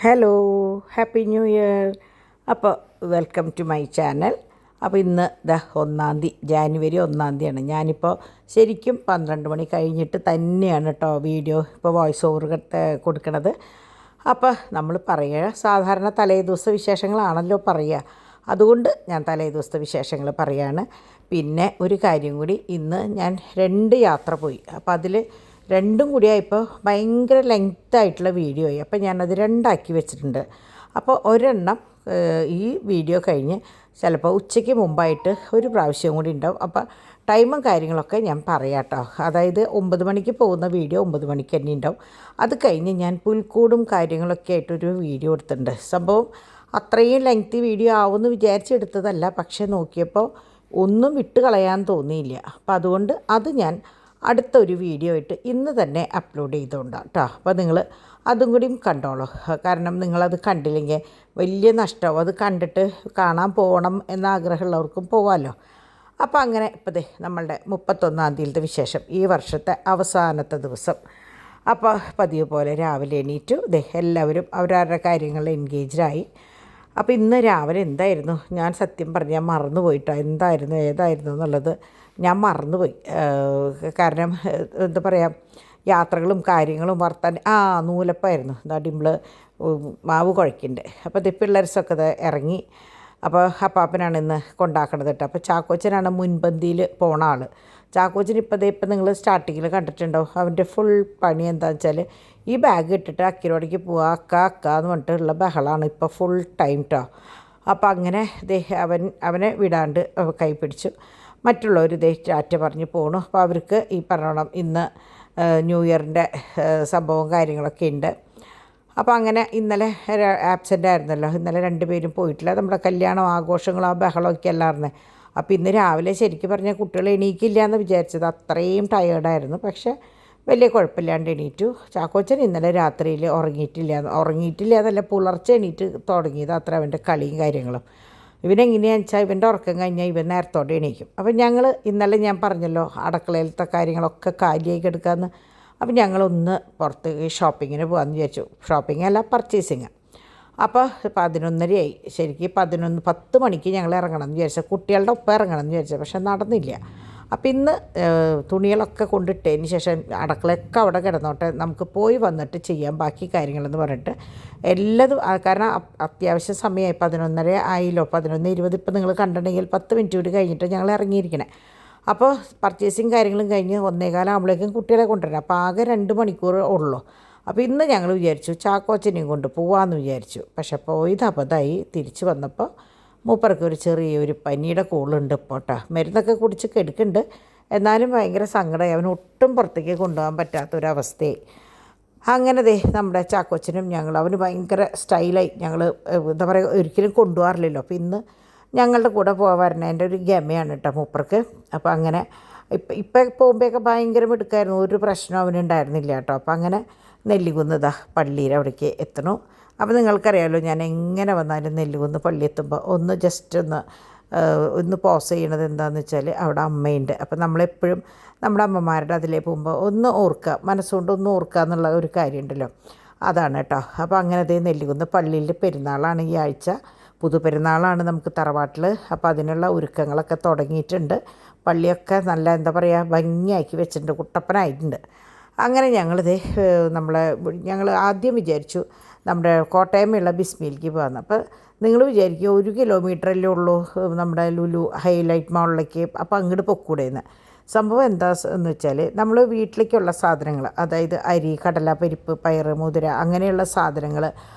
Hello, happy new year. അപ്പോൾ welcome to my channel. അപ്പോൾ ഇന്ന് ജാനുവരി 1 ഞാനിപ്പോൾ ശരിക്കും 12 മണി കഴിഞ്ഞിട്ട് തന്നെയാണ് കേട്ടോ വീഡിയോ ഇപ്പോൾ വോയിസ് ഓവർ കൊടുക്കണത്. അപ്പോൾ നമ്മൾ പറയുക സാധാരണ തലേ ദിവസ വിശേഷങ്ങളാണല്ലോ പറയുക, അതുകൊണ്ട് ഞാൻ തലേ ദിവസത്തെ വിശേഷങ്ങൾ പറയാണ്. പിന്നെ ഒരു കാര്യം കൂടി, ഇന്ന് ഞാൻ 2 യാത്ര പോയി. അപ്പോൾ അതിൽ രണ്ടും കൂടിയായപ്പോൾ ഭയങ്കര ലെങ്ത്തായിട്ടുള്ള വീഡിയോ ആയി. അപ്പോൾ ഞാനത് 2 ആക്കി വെച്ചിട്ടുണ്ട്. അപ്പോൾ ഒരെണ്ണം ഈ വീഡിയോ കഴിഞ്ഞ് ചിലപ്പോൾ ഉച്ചയ്ക്ക് മുമ്പായിട്ട് ഒരു പ്രാവശ്യം കൂടി ഉണ്ടാവും. അപ്പോൾ ടൈമും കാര്യങ്ങളൊക്കെ ഞാൻ പറയാം കേട്ടോ. അതായത് 9 മണിക്ക് പോകുന്ന വീഡിയോ 9 മണിക്ക് തന്നെ ഉണ്ടാവും. അത് കഴിഞ്ഞ് ഞാൻ പുൽക്കൂടും കാര്യങ്ങളൊക്കെ ആയിട്ടൊരു വീഡിയോ എടുത്തിട്ടുണ്ട്. സംഭവം അത്രയും ലെങ്തി വീഡിയോ ആവുമെന്ന് വിചാരിച്ചെടുത്തതല്ല, പക്ഷേ നോക്കിയപ്പോൾ ഒന്നും വിട്ട് കളയാൻ തോന്നിയില്ല. അപ്പോൾ അതുകൊണ്ട് അത് ഞാൻ അടുത്തൊരു വീഡിയോ ആയിട്ട് ഇന്ന് തന്നെ അപ്ലോഡ് ചെയ്തുകൊണ്ടാണ് കേട്ടോ. അപ്പോൾ നിങ്ങൾ അതും കൂടിയും കണ്ടോളൂ. കാരണം നിങ്ങളത് കണ്ടില്ലെങ്കിൽ വലിയ നഷ്ടമാവും. അത് കണ്ടിട്ട് കാണാൻ പോകണം എന്ന ആഗ്രഹമുള്ളവർക്കും പോകാമല്ലോ. അപ്പോൾ അങ്ങനെ ഇപ്പോൾ നമ്മളുടെ 31-ാം തീയതിയിലത്തെ വിശേഷം, ഈ വർഷത്തെ അവസാനത്തെ ദിവസം. അപ്പോൾ പതിവ് പോലെ രാവിലെ എണീറ്റു. എല്ലാവരും അവരവരുടെ കാര്യങ്ങളിൽ എൻഗേജ്ഡായി. അപ്പോൾ ഇന്ന് രാവിലെ എന്തായിരുന്നു, ഞാൻ സത്യം പറഞ്ഞാൽ മറന്നുപോയിട്ടോ, ഏതായിരുന്നു എന്നുള്ളത് ഞാൻ മറന്നുപോയി. കാരണം എന്താ പറയുക, യാത്രകളും കാര്യങ്ങളും നൂലപ്പായിരുന്നു. ഡിമ്പിൾ മാവ് കുഴയ്ക്കുന്നുണ്ട്. അപ്പോൾ പിള്ളേർസൊക്കെ ഇറങ്ങി. അപ്പോൾ അപ്പാപ്പനാണ് ഇന്ന് കൊണ്ടാക്കണത് കേട്ടോ. അപ്പോൾ ചാക്കോച്ചനാണ് മുൻപന്തിയിൽ പോണ ആൾ. ചാക്കോച്ചൻ ഇപ്പം നിങ്ങൾ സ്റ്റാർട്ടിങ്ങിൽ കണ്ടിട്ടുണ്ടാവും. അവൻ്റെ ഫുൾ പണി എന്താണെന്ന് വെച്ചാൽ ഈ ബാഗ് ഇട്ടിട്ട് അക്കിരോടേക്ക് പോവുക, അക്ക എന്ന് പറഞ്ഞിട്ടുള്ള ബഹളമാണ് ഇപ്പോൾ ഫുൾ ടൈം കേട്ടോ. അപ്പോൾ അങ്ങനെ അവനെ വിടാണ്ട് കൈ പിടിച്ചു. മറ്റുള്ളവർ ടാറ്റ പറഞ്ഞ് പോകണു. അപ്പോൾ അവർക്ക് ഈ പറഞ്ഞോണം ഇന്ന് ന്യൂ ഇയറിൻ്റെ സംഭവം കാര്യങ്ങളൊക്കെ ഉണ്ട്. അപ്പോൾ അങ്ങനെ ഇന്നലെ ആബ്സെൻ്റ് ആയിരുന്നല്ലോ, ഇന്നലെ 2 പേരും പോയിട്ടില്ല. നമ്മുടെ കല്യാണം ആഘോഷങ്ങളും ആ ബഹളമൊക്കെ അല്ലായിരുന്നേ. അപ്പോൾ ഇന്ന് രാവിലെ ശരിക്കും പറഞ്ഞാൽ കുട്ടികൾ എണീക്കില്ല എന്ന് വിചാരിച്ചത്, അത്രയും ടയേർഡായിരുന്നു. പക്ഷേ വലിയ കുഴപ്പമില്ലാണ്ട് എണീറ്റു. ചാക്കോച്ചൻ ഇന്നലെ രാത്രിയിൽ ഉറങ്ങിയിട്ടില്ല എന്നല്ല, പുലർച്ചെ എണീറ്റ് തുടങ്ങിയത് അത്ര അവൻ്റെ കളിയും കാര്യങ്ങളും. ഇവനെങ്ങനെയാണെന്ന് വെച്ചാൽ ഇവൻ്റെ ഉറക്കം കഴിഞ്ഞാൽ ഇവൻ നേരത്തോടെ എണീക്കും. അപ്പം ഞങ്ങൾ ഇന്നലെ ഞാൻ പറഞ്ഞല്ലോ അടുക്കളയിലത്തെ കാര്യങ്ങളൊക്കെ കാലിയായി എടുക്കാമെന്ന്. അപ്പം ഞങ്ങളൊന്ന് പുറത്ത് ഷോപ്പിങ്ങിന് പോകാമെന്ന് വിചാരിച്ചു. ഷോപ്പിംഗ് അല്ല, പർച്ചേസിങ്. അപ്പോൾ 11:30 ശരിക്കും 10 മണിക്ക് ഞങ്ങൾ ഇറങ്ങണം എന്ന് വിചാരിച്ചു, കുട്ടികളുടെ ഒപ്പം ഇറങ്ങണം എന്ന് വിചാരിച്ചു. പക്ഷെ നടന്നില്ല. അപ്പോൾ ഇന്ന് തുണികളൊക്കെ കൊണ്ടിട്ടതിന് ശേഷം അടുക്കളയൊക്കെ അവിടെ കിടന്നോട്ടെ, നമുക്ക് പോയി വന്നിട്ട് ചെയ്യാം ബാക്കി കാര്യങ്ങളെന്ന് പറഞ്ഞിട്ട് എല്ലതും. കാരണം അത്യാവശ്യ സമയമായി, 11:30 ആയില്ലോ, 11:20. ഇപ്പോൾ നിങ്ങൾ കണ്ടിട്ടുണ്ടെങ്കിൽ 10 മിനിറ്റ് കൂടി കഴിഞ്ഞിട്ട് ഞങ്ങൾ ഇറങ്ങിയിരിക്കണേ. അപ്പോൾ പർച്ചേസിങ് കാര്യങ്ങളും കഴിഞ്ഞ് 1:15 ആകുമ്പോഴേക്കും കുട്ടികളെ കൊണ്ടുവരണം. അപ്പോൾ ആകെ 2 മണിക്കൂർ ഉള്ളൂ. അപ്പോൾ ഇന്ന് ഞങ്ങൾ വിചാരിച്ചു ചാക്കോച്ചനെയും കൊണ്ട് പോവാമെന്ന് വിചാരിച്ചു. പക്ഷെ പോയത് അബദ്ധമായി. തിരിച്ച് വന്നപ്പോൾ മൂപ്പർക്ക് ഒരു ചെറിയൊരു പനിയുടെ കോളുണ്ട് ഇപ്പോൾ കേട്ടോ. മരുന്നൊക്കെ കുടിച്ച് കെടുക്കുന്നുണ്ട്, എന്നാലും ഭയങ്കര സങ്കടമായി. അവന് ഒട്ടും പുറത്തേക്ക് കൊണ്ടുപോകാൻ പറ്റാത്തൊരവസ്ഥയായി. അങ്ങനെ നമ്മുടെ ചാക്കോച്ചനും അവന് ഭയങ്കര സ്റ്റൈലായി. ഞങ്ങൾ എന്താ പറയുക, ഒരിക്കലും കൊണ്ടുപോകാറില്ലല്ലോ. അപ്പോൾ ഇന്ന് ഞങ്ങളുടെ കൂടെ വരണേൻ്റെ ഒരു ഗമയാണ് കേട്ടോ മൂപ്പർക്ക്. അപ്പോൾ അങ്ങനെ ഇപ്പം പോകുമ്പോഴൊക്കെ ഭയങ്കര മിടുക്കായിരുന്നു, ഒരു പ്രശ്നം അവനുണ്ടായിരുന്നില്ല കേട്ടോ. അപ്പോൾ അങ്ങനെ നെല്ലികുന്ന് പള്ളിയിൽ അവിടേക്ക് എത്തണു. അപ്പോൾ നിങ്ങൾക്കറിയാമല്ലോ, ഞാൻ എങ്ങനെ വന്നാലും നെല്ലികുന്ന് പള്ളി എത്തുമ്പോൾ ഒന്ന് പോസ് ചെയ്യണത് എന്താണെന്ന് വെച്ചാൽ അവിടെ അമ്മയുണ്ട്. അപ്പോൾ നമ്മളെപ്പോഴും നമ്മുടെ അമ്മമാരുടെ അതിലേ പോകുമ്പോൾ ഒന്ന് ഓർക്കുക, മനസ്സുകൊണ്ട് ഒന്ന് ഓർക്കുക എന്നുള്ള ഒരു കാര്യമുണ്ടല്ലോ, അതാണ് കേട്ടോ. അപ്പോൾ അങ്ങനെ നെല്ലികുന്ന് പള്ളിയിൽ പെരുന്നാളാണ് ഈ ആഴ്ച, പുതുപെരുന്നാളാണ് നമുക്ക് തറവാട്ടിൽ. അപ്പോൾ അതിനുള്ള ഒരുക്കങ്ങളൊക്കെ തുടങ്ങിയിട്ടുണ്ട്. പള്ളിയൊക്കെ നല്ല എന്താ പറയുക ഭംഗിയാക്കി വെച്ചിട്ടുണ്ട്, കുട്ടപ്പനായിട്ടുണ്ട്. അങ്ങനെ ഞങ്ങൾ ആദ്യം വിചാരിച്ചു നമ്മുടെ കോട്ടയമുള്ള ബിസ്മിയിലേക്ക് പോകാമെന്ന്. അപ്പോൾ നിങ്ങൾ വിചാരിക്കും 1 കിലോമീറ്ററല്ലേ ഉള്ളൂ നമ്മുടെ ലുലു ഹൈലൈറ്റ് മാളിലേക്ക്, അപ്പോൾ അങ്ങോട്ട് പൊക്കൂടെയെന്ന്. സംഭവം എന്താന്ന് വെച്ചാൽ നമ്മൾ വീട്ടിലേക്കുള്ള സാധനങ്ങൾ, അതായത് അരി, കടല, പരിപ്പ്, പയറ്, മുതിര അങ്ങനെയുള്ള സാധനങ്ങൾ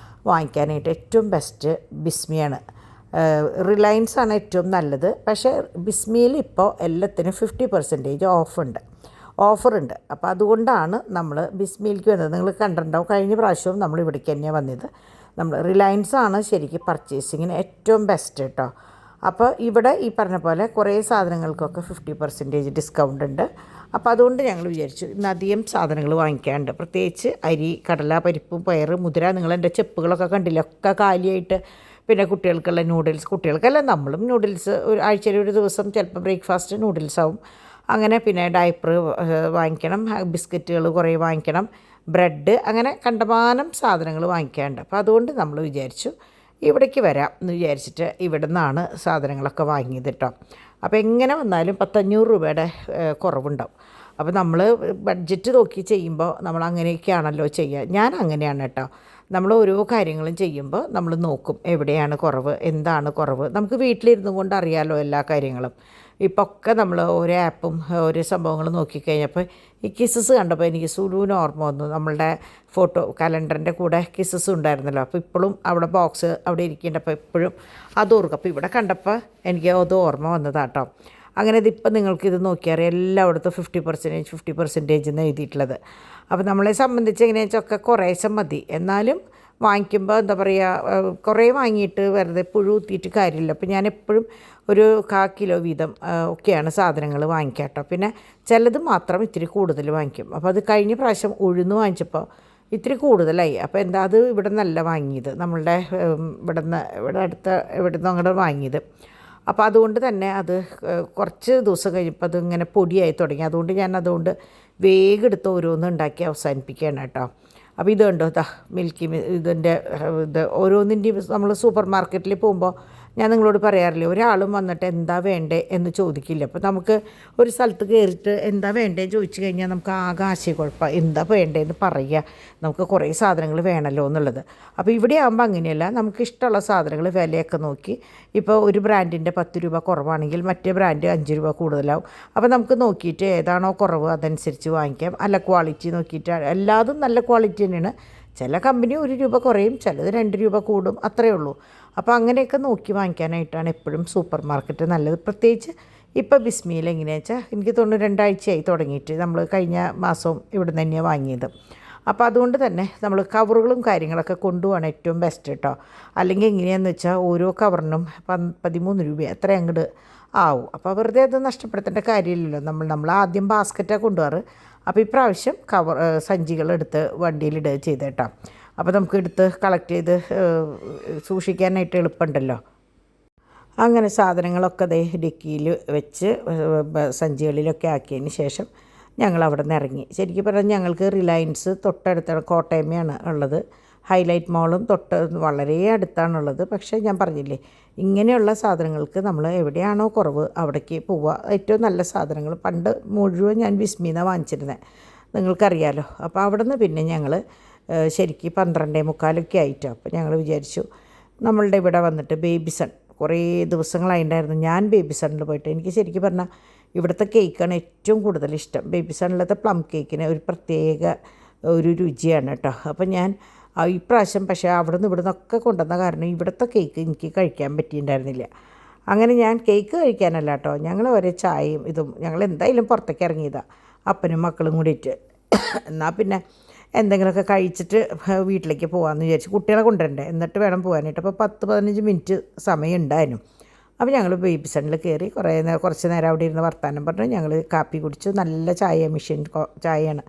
വാങ്ങിക്കാനായിട്ട് ഏറ്റവും ബെസ്റ്റ് ബിസ്മിയാണ്. റിലയൻസ് ആണ് ഏറ്റവും നല്ലത്. പക്ഷേ ബിസ്മിയിൽ ഇപ്പോൾ എല്ലാത്തിനും 50% ഓഫറുണ്ട്. അപ്പോൾ അതുകൊണ്ടാണ് നമ്മൾ ബിസ്മിയിലേക്ക് വന്നത്. നിങ്ങൾ കണ്ടിട്ടുണ്ടാവും, കഴിഞ്ഞ പ്രാവശ്യവും നമ്മൾ ഇവിടേക്ക് തന്നെയാണ് വന്നത്. നമ്മൾ റിലയൻസ് ആണ് ശരിക്കും പർച്ചേസിങ്ങിന് ഏറ്റവും ബെസ്റ്റ് കേട്ടോ. അപ്പോൾ ഇവിടെ ഈ പറഞ്ഞ പോലെ കുറേ സാധനങ്ങൾക്കൊക്കെ 50% ഡിസ്കൗണ്ട് ഉണ്ട്. അപ്പോൾ അതുകൊണ്ട് ഞങ്ങൾ വിചാരിച്ചു ഇന്നധികം സാധനങ്ങൾ വാങ്ങിക്കാനുണ്ട്, പ്രത്യേകിച്ച് അരി, കടല, പരിപ്പും, പയറ്, മുതിര. നിങ്ങളെൻ്റെ ചെപ്പുകളൊക്കെ കണ്ടില്ല, ഒക്കെ കാലിയായിട്ട്. പിന്നെ കുട്ടികൾക്കുള്ള നൂഡിൽസ്, കുട്ടികൾക്കല്ല നമ്മളും നൂഡിൽസ് ആഴ്ചയിൽ ഒരു ദിവസം ചിലപ്പോൾ ബ്രേക്ക്ഫാസ്റ്റ് നൂഡിൽസ് ആവും. അങ്ങനെ പിന്നെ ഡയപ്പർ വാങ്ങിക്കണം, ബിസ്ക്കറ്റുകൾ കുറേ വാങ്ങിക്കണം, ബ്രെഡ്, അങ്ങനെ കണ്ടമാനം സാധനങ്ങൾ വാങ്ങിക്കാനുണ്ട്. അപ്പോൾ അതുകൊണ്ട് നമ്മൾ വിചാരിച്ചു ഇവിടേക്ക് വരാം എന്ന് വിചാരിച്ചിട്ട് ഇവിടെ നിന്നാണ് സാധനങ്ങളൊക്കെ വാങ്ങിയത് കേട്ടോ. അപ്പോൾ എങ്ങനെ വന്നാലും 100-500 രൂപയുടെ കുറവുണ്ടാവും. അപ്പോൾ നമ്മൾ ബഡ്ജറ്റ് നോക്കി ചെയ്യുമ്പോൾ നമ്മൾ അങ്ങനെയൊക്കെയാണല്ലോ ചെയ്യുക. ഞാൻ അങ്ങനെയാണ് കേട്ടോ. നമ്മൾ ഓരോ കാര്യങ്ങളും ചെയ്യുമ്പോൾ നമ്മൾ നോക്കും എവിടെയാണ് കുറവ്, എന്താണ് കുറവ്. നമുക്ക് വീട്ടിലിരുന്നു കൊണ്ട് അറിയാമല്ലോ എല്ലാ കാര്യങ്ങളും. ഇപ്പോൾ ഒക്കെ നമ്മൾ ഓരോ ആപ്പും ഓരോ സംഭവങ്ങളും നോക്കിക്കഴിഞ്ഞപ്പോൾ ഈ കിസ്സസ് കണ്ടപ്പോൾ എനിക്ക് സുലുവിന് ഓർമ്മ വന്നു. നമ്മളുടെ ഫോട്ടോ കലണ്ടറിൻ്റെ കൂടെ കിസ്സസ് ഉണ്ടായിരുന്നല്ലോ. അപ്പോൾ ഇപ്പോഴും അവിടെ ബോക്സ് അവിടെ ഇരിക്കേണ്ടപ്പോൾ എപ്പോഴും അത് ഓർക്കും. അപ്പോൾ ഇവിടെ കണ്ടപ്പോൾ എനിക്ക് അത് ഓർമ്മ വന്നതാട്ടോ. അങ്ങനെ ഇതിപ്പോൾ നിങ്ങൾക്കിത് നോക്കിയാൽ എല്ലായിടത്തും 50% എന്ന് എഴുതിയിട്ടുള്ളത്. അപ്പോൾ നമ്മളെ സംബന്ധിച്ച് എങ്ങനെയാണെന്ന് വെച്ചാൽ ഒക്കെ കുറേശ്ശെ മതി. എന്നാലും വാങ്ങിക്കുമ്പോൾ എന്താ പറയുക, കുറേ വാങ്ങിയിട്ട് വെറുതെ പുഴു ഊത്തിയിട്ട് കാര്യമില്ല. അപ്പോൾ ഞാൻ എപ്പോഴും ഒരു 1/4 കിലോ വീതം ഒക്കെയാണ് സാധനങ്ങൾ വാങ്ങിക്കുക കേട്ടോ. പിന്നെ ചിലത് മാത്രം ഇത്തിരി കൂടുതൽ വാങ്ങിക്കും. അപ്പോൾ അത് കഴിഞ്ഞ പ്രാവശ്യം ഉഴുന്ന് വാങ്ങിച്ചപ്പോൾ ഇത്തിരി കൂടുതലായി. അപ്പോൾ എന്താ അത് ഇവിടെ നിന്നല്ല വാങ്ങിയത്, നമ്മളുടെ ഇവിടെ നിന്ന് അങ്ങോട്ട് വാങ്ങിയത്. അപ്പോൾ അതുകൊണ്ട് തന്നെ അത് കുറച്ച് ദിവസം കഴിഞ്ഞപ്പോൾ അത് ഇങ്ങനെ പൊടിയായി തുടങ്ങി. അതുകൊണ്ട് ഞാൻ വേഗം എടുത്ത് ഓരോന്നും ഉണ്ടാക്കി അവസാനിപ്പിക്കുകയാണ് കേട്ടോ. അപ്പോൾ ഇത് കണ്ടോ, മിൽക്കി ഇതിൻ്റെ ഓരോന്നിൻ്റെയും നമ്മൾ സൂപ്പർ മാർക്കറ്റിൽ പോകുമ്പോൾ ഞാൻ നിങ്ങളോട് പറയാറില്ലേ, ഒരാളും വന്നിട്ട് എന്താ വേണ്ടേ എന്ന് ചോദിക്കില്ല. അപ്പോൾ നമുക്ക് ഒരു സ്ഥലത്ത് കയറിയിട്ട് എന്താ വേണ്ടേന്ന് ചോദിച്ചു കഴിഞ്ഞാൽ നമുക്ക് ആകെ ആശയക്കുഴപ്പം, എന്താ വേണ്ടതെന്ന് പറയുക, നമുക്ക് കുറേ സാധനങ്ങൾ വേണമല്ലോ എന്നുള്ളത്. അപ്പോൾ ഇവിടെ ആകുമ്പോൾ അങ്ങനെയല്ല, നമുക്ക് ഇഷ്ടമുള്ള സാധനങ്ങൾ വിലയൊക്കെ നോക്കി, ഇപ്പോൾ ഒരു ബ്രാൻഡിൻ്റെ 10 രൂപ കുറവാണെങ്കിൽ മറ്റേ ബ്രാൻഡ് 5 രൂപ കൂടുതലാവും. അപ്പോൾ നമുക്ക് നോക്കിയിട്ട് ഏതാണോ കുറവ് അതനുസരിച്ച് വാങ്ങിക്കാം. നല്ല ക്വാളിറ്റി നോക്കിയിട്ട്, എല്ലാതും നല്ല ക്വാളിറ്റി തന്നെയാണ്. ചില കമ്പനി 1 രൂപ കുറയും, ചിലത് 2 രൂപ കൂടും, അത്രയേ ഉള്ളൂ. അപ്പോൾ അങ്ങനെയൊക്കെ നോക്കി വാങ്ങിക്കാനായിട്ടാണ് എപ്പോഴും സൂപ്പർ മാർക്കറ്റ് നല്ലത്. പ്രത്യേകിച്ച് ഇപ്പോൾ ബിസ്മിയിൽ എങ്ങനെയാണെന്ന് വെച്ചാൽ എനിക്ക് തോന്നുന്നു 2 ആഴ്ചയായി തുടങ്ങിയിട്ട്, നമ്മൾ കഴിഞ്ഞ മാസവും ഇവിടെ നിന്ന് തന്നെയാണ് വാങ്ങിയത്. അപ്പോൾ അതുകൊണ്ട് തന്നെ നമ്മൾ കവറുകളും കാര്യങ്ങളൊക്കെ കൊണ്ടുപോകണം ഏറ്റവും ബെസ്റ്റ് കേട്ടോ. അല്ലെങ്കിൽ എങ്ങനെയാണെന്ന് വെച്ചാൽ ഓരോ കവറിനും 13 രൂപ അത്ര അങ്ങോട്ട് ആവും. അപ്പോൾ വെറുതെ അത് നഷ്ടപ്പെടുത്തേണ്ട കാര്യമില്ലല്ലോ. നമ്മൾ ആദ്യം ബാസ്ക്കറ്റാണ് കൊണ്ടുപോകാറ്. അപ്പോൾ ഇപ്രാവശ്യം സഞ്ചികളെടുത്ത് വണ്ടിയിലിടുക ചെയ്തേട്ടോ. അപ്പോൾ നമുക്ക് എടുത്ത് കളക്ട് ചെയ്ത് സൂക്ഷിക്കാനായിട്ട് എളുപ്പമുണ്ടല്ലോ. അങ്ങനെ സാധനങ്ങളൊക്കെ ഡിക്കിയിൽ വെച്ച് സഞ്ചികളിലൊക്കെ ആക്കിയതിന് ശേഷം ഞങ്ങൾ അവിടെ നിന്ന് ഇറങ്ങി. ശരിക്കും പറഞ്ഞാൽ ഞങ്ങൾക്ക് റിലയൻസ് തൊട്ടടുത്താണ്, കോട്ടയമയാണ് ഉള്ളത്. ഹൈലൈറ്റ് മോളും വളരെ അടുത്താണുള്ളത്. പക്ഷേ ഞാൻ പറഞ്ഞില്ലേ, ഇങ്ങനെയുള്ള സാധനങ്ങൾക്ക് നമ്മൾ എവിടെയാണോ കുറവ് അവിടേക്ക് പോവുക. ഏറ്റവും നല്ല സാധനങ്ങൾ പണ്ട് മുഴുവൻ ഞാൻ ബിസ്മിന്നാണ് വാങ്ങിച്ചിരുന്നത്, നിങ്ങൾക്കറിയാമല്ലോ. അപ്പോൾ അവിടെ നിന്ന് പിന്നെ ഞങ്ങൾ ശരിക്കും 12:45 ആയിട്ടോ. അപ്പോൾ ഞങ്ങൾ വിചാരിച്ചു നമ്മളുടെ ഇവിടെ വന്നിട്ട് ബേബി സൺ കുറേ ദിവസങ്ങളായിട്ടുണ്ടായിരുന്നു. ഞാൻ ബേബി സണ്ണിൽ പോയിട്ട്, എനിക്ക് ശരിക്കും പറഞ്ഞാൽ ഇവിടുത്തെ കേക്കാണ് ഏറ്റവും കൂടുതൽ ഇഷ്ടം. ബേബി സണ്ണിലത്തെ പ്ലം കേക്കിന് ഒരു പ്രത്യേക ഒരു രുചിയാണ് കേട്ടോ. അപ്പോൾ ഞാൻ ഇപ്രാവശ്യം പക്ഷേ അവിടെ നിന്ന് ഇവിടെ നിന്നൊക്കെ കൊണ്ടുവന്ന കാരണം ഇവിടുത്തെ കേക്ക് എനിക്ക് കഴിക്കാൻ പറ്റിയിട്ടുണ്ടായിരുന്നില്ല. അങ്ങനെ ഞാൻ കേക്ക് കഴിക്കാനല്ല കേട്ടോ, ഞങ്ങൾ ഒരേ ചായയും ഇതും ഞങ്ങൾ എന്തായാലും പുറത്തേക്ക് ഇറങ്ങിയതാണ് അപ്പനും മക്കളും കൂടിയിട്ട്. എന്നാൽ പിന്നെ എന്തെങ്കിലുമൊക്കെ കഴിച്ചിട്ട് വീട്ടിലേക്ക് പോകാമെന്ന് വിചാരിച്ചു. കുട്ടികളെ കൊണ്ടുവരണ്ടേ, എന്നിട്ട് വേണം പോകാനായിട്ട്. അപ്പോൾ 10-15 മിനിറ്റ് സമയം ഉണ്ടായിരുന്നു. അപ്പോൾ ഞങ്ങൾ ബേബി സണ്ണിൽ കയറി കുറച്ച് നേരം അവിടെ ഇരുന്ന് വർത്താനം പറഞ്ഞു. ഞങ്ങൾ കാപ്പി കുടിച്ചു. നല്ല ചായ, മെഷീൻ ചായയാണ്,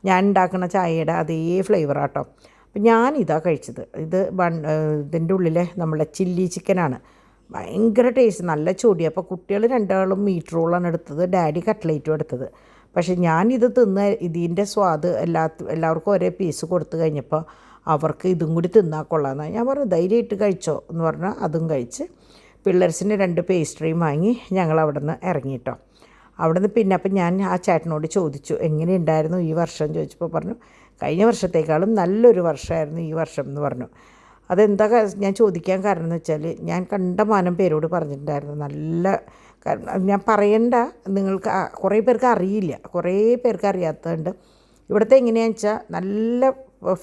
ഞാൻ ഉണ്ടാക്കുന്ന ചായയുടെ അതേ ഫ്ലേവറാട്ടോ. അപ്പോൾ ഞാനിതാ കഴിച്ചത്. ഇതിൻ്റെ ഉള്ളിലെ നമ്മളെ ചില്ലി ചിക്കനാണ്. ഭയങ്കര ടേസ്റ്റ്, നല്ല ചൊടി. അപ്പോൾ കുട്ടികൾ 2 മീറ്റ് റോളാണ് എടുത്തത്, ഡാഡി കട്ട്ലേറ്റും എടുത്തത്. പക്ഷേ ഞാനിത് ഇതിൻ്റെ സ്വാദ് എല്ലാവർക്കും ഒരേ പീസ് കൊടുത്തു കഴിഞ്ഞപ്പോൾ അവർക്ക് ഇതും കൂടി തിന്നാൽ കൊള്ളാമെന്നാണ് ഞാൻ പറഞ്ഞു. ധൈര്യമായിട്ട് കഴിച്ചോ എന്ന് പറഞ്ഞാൽ അതും കഴിച്ച് പിള്ളേഴ്സിന് 2 പേസ്ട്രിയും വാങ്ങി ഞങ്ങൾ അവിടെ നിന്ന് ഇറങ്ങിയിട്ടോ. അവിടെ നിന്ന് പിന്നെ അപ്പം ഞാൻ ആ ചേട്ടനോട് ചോദിച്ചു എങ്ങനെയുണ്ടായിരുന്നു ഈ വർഷം ചോദിച്ചപ്പോൾ പറഞ്ഞു കഴിഞ്ഞ വർഷത്തേക്കാളും നല്ലൊരു വർഷമായിരുന്നു ഈ വർഷം എന്ന് പറഞ്ഞു. അതെന്താ ഞാൻ ചോദിക്കാൻ കാരണം എന്ന് വെച്ചാൽ, ഞാൻ കണ്ടമാനം പേരോട് പറഞ്ഞിട്ടുണ്ടായിരുന്നു നല്ല, ഞാൻ പറയണ്ട, നിങ്ങൾക്ക് കുറേ പേർക്ക് അറിയില്ല, കുറേ പേർക്ക് അറിയാത്തതുണ്ട്. ഇവിടുത്തെ എങ്ങനെയാണെന്ന് വെച്ചാൽ നല്ല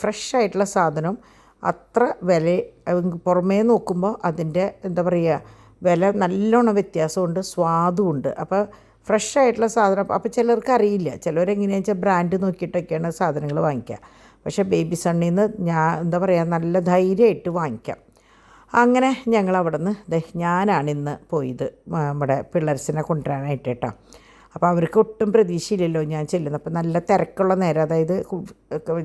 ഫ്രഷ് ആയിട്ടുള്ള സാധനം, അത്ര വില പുറമേ നോക്കുമ്പോൾ അതിൻ്റെ എന്താ പറയുക വില നല്ലോണം വ്യത്യാസമുണ്ട്, സ്വാദുമുണ്ട്. അപ്പോൾ ഫ്രഷ് ആയിട്ടുള്ള സാധനം. അപ്പോൾ ചിലർക്ക് അറിയില്ല, ചിലവരെങ്ങനെയാണെന്ന് വെച്ചാൽ ബ്രാൻഡ് നോക്കിയിട്ടൊക്കെയാണ് സാധനങ്ങൾ വാങ്ങിക്കുക. പക്ഷേ ബേബി സണ്ണിൽ നിന്ന് ഞാൻ എന്താ പറയുക നല്ല ധൈര്യമായിട്ട് വാങ്ങിക്കാം. അങ്ങനെ ഞങ്ങൾ അവിടെ നിന്ന് ഞാനാണിന്ന് പോയത് നമ്മുടെ പിള്ളേർസിനെ കൊണ്ടുവരാനായിട്ട് കേട്ടോ. അപ്പോൾ അവർക്ക് ഒട്ടും പ്രതീക്ഷയില്ലല്ലോ ഞാൻ ചെല്ലുന്നത്. അപ്പോൾ നല്ല തിരക്കുള്ള നേരം, അതായത്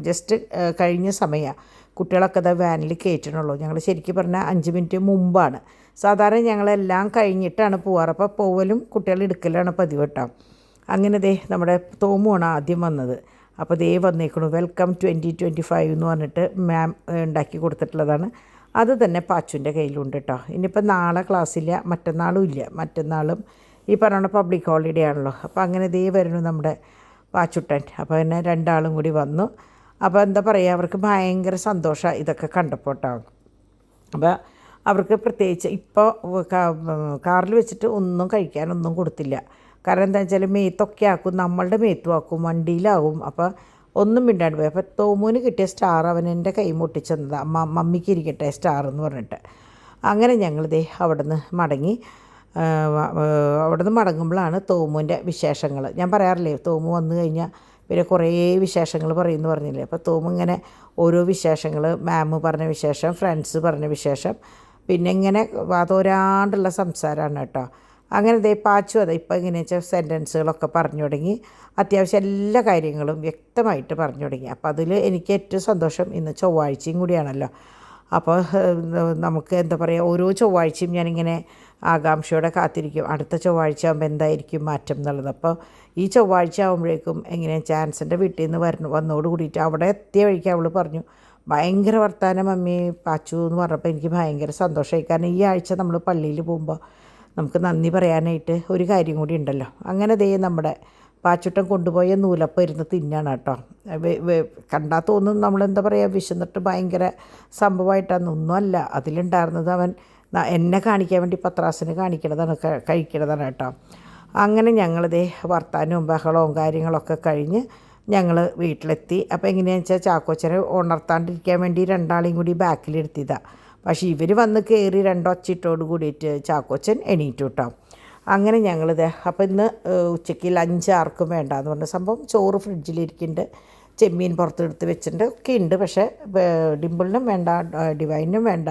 ജസ്റ്റ് കഴിഞ്ഞ സമയമാണ്. കുട്ടികളൊക്കെ വാനിൽ കയറ്റണുള്ളൂ. ഞങ്ങൾ ശരിക്കും പറഞ്ഞാൽ 5 മിനിറ്റ് മുമ്പാണ്. സാധാരണ ഞങ്ങളെല്ലാം കഴിഞ്ഞിട്ടാണ് പോവാറ്. അപ്പോൾ പോവലും കുട്ടികൾ എടുക്കലാണ് പതിവ് കേട്ടോ. അങ്ങനെ നമ്മുടെ തോമുമാണ് ആദ്യം വന്നത്. അപ്പോൾ ദേ വന്നേക്കണു വെൽക്കം 2025 എന്ന് പറഞ്ഞിട്ട് മാം ഉണ്ടാക്കി കൊടുത്തിട്ടുള്ളതാണ്. അത് തന്നെ പാച്ചുവിൻ്റെ കയ്യിലുണ്ട് കേട്ടോ. ഇനിയിപ്പോൾ നാളെ ക്ലാസ്സില്ല, മറ്റന്നാളും ഇല്ല. മറ്റന്നാളും ഈ പറഞ്ഞ പബ്ലിക് ഹോളിഡേ ആണല്ലോ. അപ്പോൾ അങ്ങനെ ദേ വരുന്നു നമ്മുടെ പാച്ചുട്ടൻ. അപ്പോൾ പിന്നെ രണ്ടാളും കൂടി വന്നു. അപ്പോൾ എന്താ പറയുക, അവർക്ക് ഭയങ്കര സന്തോഷമാണ് ഇതൊക്കെ കണ്ടപ്പോൾ കേട്ടോ. അപ്പോൾ അവർക്ക് പ്രത്യേകിച്ച് ഇപ്പോൾ കാറിൽ വെച്ചിട്ട് ഒന്നും കഴിക്കാനൊന്നും കൊടുത്തില്ല. കാരണം എന്താ വെച്ചാൽ മേത്തൊക്കെ ആക്കും, നമ്മളുടെ മേത്തും ആക്കും, വണ്ടിയിലാവും. അപ്പോൾ ഒന്നും മിണ്ടാണ്ട് പോയി. അപ്പോൾ തോമുവിന് കിട്ടിയ സ്റ്റാർ അവൻ എൻ്റെ കൈ മുട്ടിച്ചെന്നത്, മമ്മിക്ക് ഇരിക്കട്ടെ സ്റ്റാർ എന്ന് പറഞ്ഞിട്ട്. അങ്ങനെ ഞങ്ങൾ ദേ അവിടെ നിന്ന് മടങ്ങി. അവിടെ നിന്ന് മടങ്ങുമ്പോഴാണ് തോമുവിൻ്റെ വിശേഷങ്ങൾ. ഞാൻ പറയാറില്ലേ, തോമു വന്നു കഴിഞ്ഞാൽ പിന്നെ കുറേ വിശേഷങ്ങൾ പറയുമെന്ന് പറഞ്ഞില്ലേ. അപ്പോൾ തോമു ഇങ്ങനെ ഓരോ വിശേഷങ്ങൾ, മാം പറഞ്ഞ വിശേഷം, ഫ്രണ്ട്സ് പറഞ്ഞ വിശേഷം, പിന്നെ ഇങ്ങനെ വാതോരാണ്ടുള്ള സംസാരമാണ് കേട്ടോ. അങ്ങനെ ദേ പാച്ചു അതെ ഇപ്പോൾ ഇങ്ങനെ വെച്ചാൽ സെൻറ്റൻസുകളൊക്കെ പറഞ്ഞു തുടങ്ങി. അത്യാവശ്യം എല്ലാ കാര്യങ്ങളും വ്യക്തമായിട്ട് പറഞ്ഞു തുടങ്ങി. അപ്പോൾ അതിൽ എനിക്ക് ഏറ്റവും സന്തോഷം ഇന്ന് ചൊവ്വാഴ്ചയും കൂടിയാണല്ലോ. അപ്പോൾ നമുക്ക് എന്താ പറയുക, ഓരോ ചൊവ്വാഴ്ചയും ഞാനിങ്ങനെ ആകാംക്ഷയോടെ കാത്തിരിക്കും അടുത്ത ചൊവ്വാഴ്ച ആകുമ്പോൾ എന്തായിരിക്കും മാറ്റം എന്നുള്ളത്. അപ്പോൾ ഈ ചൊവ്വാഴ്ച ആകുമ്പോഴേക്കും എങ്ങനെ ചാൻസിൻ്റെ വീട്ടിൽ നിന്ന് വന്നോട് കൂടിയിട്ട് അവിടെ എത്തിയ വഴിക്ക് അവൾ പറഞ്ഞു, ഭയങ്കര വർത്താനം മമ്മി പാച്ചു എന്ന് പറഞ്ഞപ്പോൾ എനിക്ക് ഭയങ്കര സന്തോഷമായി. കാരണം ഈ ആഴ്ച നമ്മൾ പള്ളിയിൽ പോകുമ്പോൾ നമുക്ക് നന്ദി പറയാനായിട്ട് ഒരു കാര്യം കൂടി ഉണ്ടല്ലോ. അങ്ങനെ ദേ നമ്മുടെ പാച്ചുട്ടൻ കൊണ്ടുപോയ നൂലപ്പം ഇരുന്ന് തിന്നാണ് കേട്ടോ. കണ്ടാൽ തോന്നും നമ്മളെന്താ പറയുക, വിശന്നിട്ട് ഭയങ്കര സംഭവമായിട്ടൊന്നും അല്ല. അതിലുണ്ടായിരുന്നത് അവൻ എന്നെ കാണിക്കാൻ വേണ്ടി പത്രാസിന് കഴിക്കണതാണ് കേട്ടോ. അങ്ങനെ ഞങ്ങളിതേ വർത്താനവും ബഹളവും കാര്യങ്ങളൊക്കെ കഴിഞ്ഞ് ഞങ്ങൾ വീട്ടിലെത്തി. അപ്പോൾ എങ്ങനെയാണെന്ന് വെച്ചാൽ ചാക്കോച്ചനെ ഉണർത്താണ്ടിരിക്കാൻ വേണ്ടി രണ്ടാളെയും കൂടി ബാക്കിലെടുത്തിയതാണ്. പക്ഷേ ഇവർ വന്ന് കയറി രണ്ടൊച്ചിട്ടോട് കൂടിയിട്ട് ചാക്കോച്ചൻ എണീറ്റു കേട്ടോ. അങ്ങനെ ഞങ്ങളിത് അപ്പോൾ ഇന്ന് ഉച്ചയ്ക്ക് ലഞ്ച് ആർക്കും വേണ്ടാന്ന് പറഞ്ഞ സംഭവം. ചോറ് ഫ്രിഡ്ജിലിരിക്കുന്നുണ്ട്, ചെമ്മീൻ പുറത്തെടുത്ത് വെച്ചിട്ടുണ്ട്, ഒക്കെ ഉണ്ട്. പക്ഷേ ഡിമ്പിളിനും വേണ്ട, ഡിവൈനും വേണ്ട,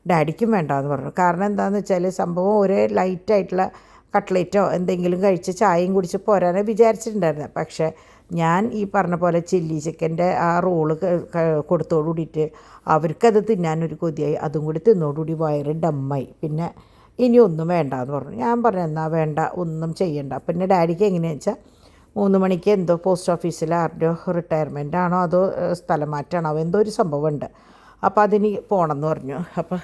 ഡാഡിക്കും വേണ്ടാന്ന് പറഞ്ഞു. കാരണം എന്താണെന്ന് വെച്ചാൽ സംഭവം ഒരേ ലൈറ്റായിട്ടുള്ള കട്ട്ലേറ്റോ എന്തെങ്കിലും കഴിച്ച് ചായയും കുടിച്ച് പോരാനേ വിചാരിച്ചിട്ടുണ്ടായിരുന്നത്. പക്ഷേ ഞാൻ ഈ പറഞ്ഞ പോലെ ചില്ലി ചിക്കൻ്റെ ആ റോള് കൊടുത്തോടു കൂടിയിട്ട് അവർക്കത് തിന്നാനൊരു കൊതിയായി. അതും കൂടി തിന്നോടുകൂടി വയറ് ഡമ്മായി. പിന്നെ ഇനി ഒന്നും വേണ്ടാന്ന് പറഞ്ഞു. ഞാൻ പറഞ്ഞു എന്നാൽ വേണ്ട, ഒന്നും ചെയ്യണ്ട. പിന്നെ ഡാഡിക്ക് എങ്ങനെയാണെന്ന് വെച്ചാൽ 3 മണിക്ക് എന്തോ പോസ്റ്റ് ഓഫീസിൽ ആരുടെയോ റിട്ടയർമെൻ്റ് ആണോ അതോ സ്ഥലം മാറ്റാണോ എന്തോ ഒരു സംഭവമുണ്ട്. അപ്പോൾ അതിന് പോകണമെന്ന് പറഞ്ഞു. അപ്പോൾ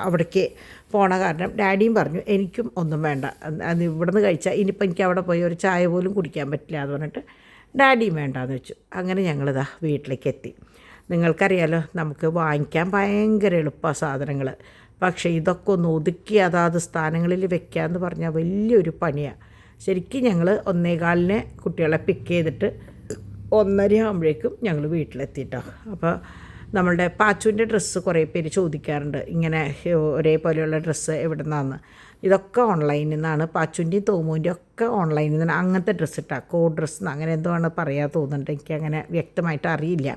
അവിടേക്ക് പോണ കാരണം ഡാഡിയും പറഞ്ഞു എനിക്കും ഒന്നും വേണ്ട, അത് ഇവിടെ നിന്ന് കഴിച്ചാൽ ഇനിയിപ്പോൾ എനിക്ക് അവിടെ പോയി ഒരു ചായ പോലും കുടിക്കാൻ പറ്റില്ല എന്ന് പറഞ്ഞിട്ട് ഡാഡിയും വേണ്ടാന്ന് വെച്ചു. അങ്ങനെ ഞങ്ങളിതാ വീട്ടിലേക്ക് എത്തി. നിങ്ങൾക്കറിയാലോ, നമുക്ക് വാങ്ങിക്കാൻ ഭയങ്കര എളുപ്പമാണ് സാധനങ്ങൾ. പക്ഷേ ഇതൊക്കെ ഒന്ന് ഒതുക്കി അതാത് സ്ഥാനങ്ങളിൽ വെക്കാമെന്ന് പറഞ്ഞാൽ വലിയൊരു പണിയാണ്. ശരിക്കും ഞങ്ങൾ 1:15 കുട്ടികളെ പിക്ക് ചെയ്തിട്ട് 1:30 ആകുമ്പോഴേക്കും ഞങ്ങൾ വീട്ടിലെത്തിയിട്ടോ. അപ്പോൾ നമ്മളുടെ പാച്ചുവിൻ്റെ ഡ്രസ്സ് കുറേ പേര് ചോദിക്കാറുണ്ട്, ഇങ്ങനെ ഒരേപോലെയുള്ള ഡ്രസ്സ് എവിടെ നിന്നാന്ന്. ഇതൊക്കെ ഓൺലൈനിൽ നിന്നാണ്. പാച്ചുവിൻ്റെയും തോമുവിൻ്റെയും ഒക്കെ ഓൺലൈനിൽ നിന്നാണ്. അങ്ങനത്തെ ഡ്രസ്സ് ഇട്ടാൽ കോഡ് ഡ്രസ്സ് അങ്ങനെ എന്തോ ആണ് പറയാൻ തോന്നുന്നുണ്ട്, എനിക്കങ്ങനെ വ്യക്തമായിട്ട് അറിയില്ല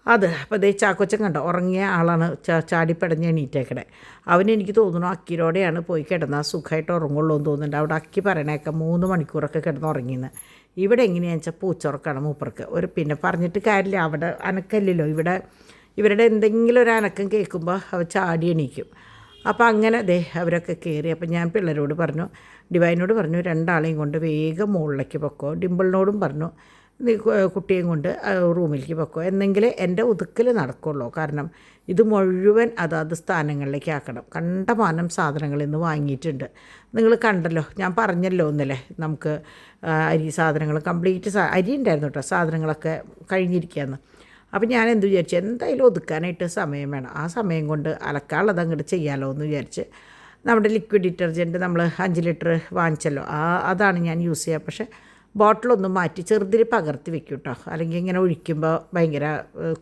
അത്. അപ്പോൾ അതേ ചാക്കോച്ചൻ കണ്ടോ, ഉറങ്ങിയ ആളാണ്, ചാടിപ്പടഞ്ഞ് എണീറ്റേക്കടെ. അവനെനിക്ക് തോന്നുന്നു അക്കിരോടെയാണ് പോയി കിടന്നാൽ സുഖമായിട്ട് ഉറങ്ങുള്ളൂ എന്ന് തോന്നുന്നുണ്ട്. അവിടെ അക്കി പറയണേക്കെ 3 മണിക്കൂറൊക്കെ കിടന്ന് ഉറങ്ങിയെന്ന്. ഇവിടെ എങ്ങനെയാണെന്ന് വെച്ചാൽ പൂച്ചുറക്കാണ് മൂപ്പർക്ക്. പിന്നെ പറഞ്ഞിട്ട് കാര്യമില്ല, അവിടെ അനക്കല്ലല്ലോ. ഇവരുടെ എന്തെങ്കിലും ഒരു അനക്കം കേൾക്കുമ്പോൾ അവർ ചാടി എണീക്കും. അപ്പോൾ അങ്ങനെ അവരൊക്കെ കയറി. അപ്പോൾ ഞാൻ പിള്ളേരോട് പറഞ്ഞു, ഡിവൈനോട് പറഞ്ഞു, രണ്ടാളെയും കൊണ്ട് വേഗം മുകളിലേക്ക് പൊക്കോ. ഡിമ്പിളിനോടും പറഞ്ഞു നീ കുട്ടിയെയും കൊണ്ട് റൂമിലേക്ക് പൊക്കോ, എന്നെങ്കിൽ എൻ്റെ ഒതുക്കൽ നടക്കുള്ളൂ. കാരണം ഇത് മുഴുവൻ അതാത് സ്ഥാനങ്ങളിലേക്ക് ആക്കണം. കണ്ടമാനം സാധനങ്ങൾ ഇന്ന് വാങ്ങിയിട്ടുണ്ട്. നിങ്ങൾ കണ്ടല്ലോ, ഞാൻ പറഞ്ഞല്ലോ ഇന്നലെ നമുക്ക് അരി സാധനങ്ങൾ കംപ്ലീറ്റ് അരി ഉണ്ടായിരുന്നു കേട്ടോ, സാധനങ്ങളൊക്കെ കഴിഞ്ഞിരിക്കുകയെന്ന്. അപ്പോൾ ഞാൻ എന്ത് വിചാരിച്ചു, എന്തായാലും ഒതുക്കാനായിട്ട് സമയം വേണം. ആ സമയം കൊണ്ട് അലക്കാനുള്ളത് അങ്ങോട്ട് ചെയ്യാമല്ലോ എന്ന് വിചാരിച്ച് നമ്മുടെ ലിക്വിഡ് ഡിറ്റർജൻറ്റ് നമ്മൾ 5 ലിറ്റർ വാങ്ങിച്ചല്ലോ, അതാണ് ഞാൻ യൂസ് ചെയ്യുക. പക്ഷേ ബോട്ടിലൊന്നും മാറ്റി ചെറുതിൽ പകർത്തി വെക്കും കേട്ടോ, അല്ലെങ്കിൽ ഇങ്ങനെ ഒഴിക്കുമ്പോൾ ഭയങ്കര